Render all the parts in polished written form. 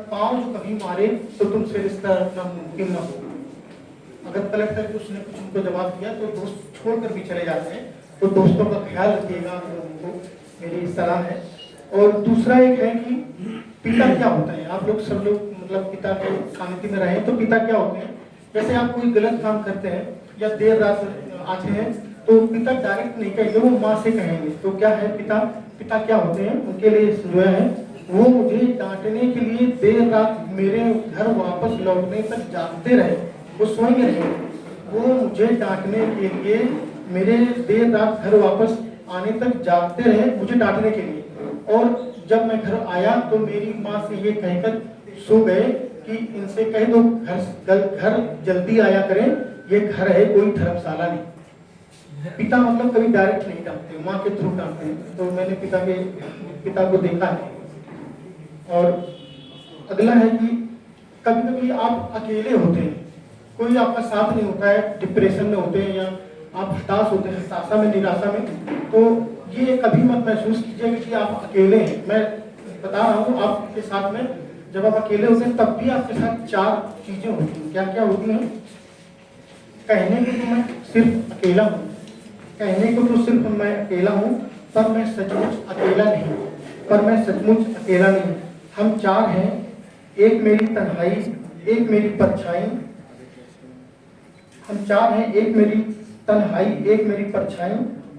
पाँव जो कभी मारे तो तुमसे रिश्ता रखना मुमकिन न हो। अगर तलब तक उसने कुछ उनको जवाब दिया तो दोस्त छोड़कर भी चले जाते हैं। तो दोस्तों का ख्याल रखिएगा, आप लोगों को मेरी सलाह है। और दूसरा एक है कि पिता क्या होता है। आप लोग सब लोग मतलब पिता के सानिध्य में रहे तो पिता क्या होते हैं। जैसे आप कोई गलत काम करते हैं या देर रात आते हैं तो पिता डायरेक्ट नहीं कहेंगे, वो माँ से कहेंगे। तो क्या है, पिता क्या होते हैं, उनके लिए जो है वो मुझे डांटने के लिए देर रात मेरे घर वापस लौटने तक जागते रहे। वो सोएंगे नहीं, वो मुझे डांटने के लिए मेरे देर रात घर वापस आने तक जागते रहे, मुझे डांटने के लिए। और जब मैं घर आया तो मेरी माँ से ये कहकर सो गए कि इनसे कह दो घर जल्दी आया करें, ये घर है कोई धर्मशाला नहीं। पिता मतलब कभी डायरेक्ट नहीं डांटते, माँ के थ्रू डांटते हैं। तो मैंने पिता को देखा है। और अगला है कि कभी कभी आप अकेले होते हैं, कोई आपका साथ नहीं होता है, डिप्रेशन में होते हैं या आप हताश होते हैं, हताशा में, निराशा में। तो ये कभी मत महसूस कीजिए कि आप अकेले हैं। मैं बता रहा हूँ आपके साथ में जब आप अकेले होते हैं तब भी आपके साथ 4 चीजें होती हैं। क्या क्या होती हैं? कहने को तो मैं सिर्फ अकेला हूँ, कहने को तो सिर्फ मैं अकेला हूँ, पर मैं सचमुच अकेला नहीं, पर मैं सचमुच अकेला नहीं। हम 4 हैं, एक मेरी तन्हाई, एक मेरी परछाई। हम 4 हैं, एक मेरी तन्हाई, एक मेरी परछाई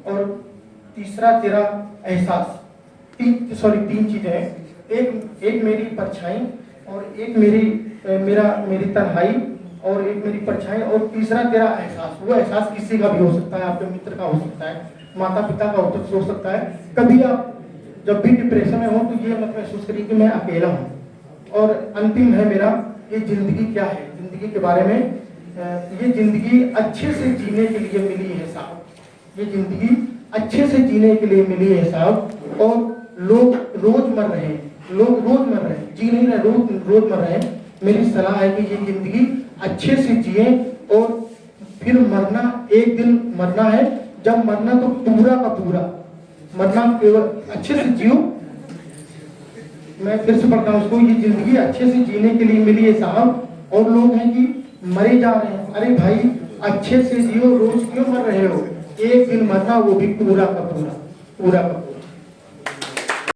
और तीसरा तेरा एहसास। 3 चीजें हैं, एक मेरी परछाई और एक मेरी तन्हाई और एक मेरी परछाई और तीसरा तेरा एहसास। वो एहसास किसी का भी हो सकता है, आपके मित्र का हो सकता है, माता पिता का हो सकता है। कभी आप जब भी डिप्रेशन में हो तो ये मत महसूस करिए कि मैं अकेला हूँ। और अंतिम है मेरा, ये जिंदगी क्या है, जिंदगी के बारे में। ये जिंदगी अच्छे से जीने के लिए मिली है साहब, ये जिंदगी अच्छे से जीने के लिए मिली है साहब। और लोग रोज मर रहे हैं, जी नहीं रहे, रोज मर रहे हैं। मेरी सलाह है कि ये जिंदगी अच्छे से जिए और फिर मरना, एक दिन मरना है। जब मरना तो पूरा का पूरा मरना, केवल अच्छे से जियो। मैं फिर से पढ़ता हूँ उसको, ये जिंदगी अच्छे से जीने के लिए मिली है साहब। और लोग हैं कि मरे जा रहे हैं। अरे भाई अच्छे से जियो, रोज क्यों मर रहे हो? एक दिन मरना, वो भी पूरा का पूरा।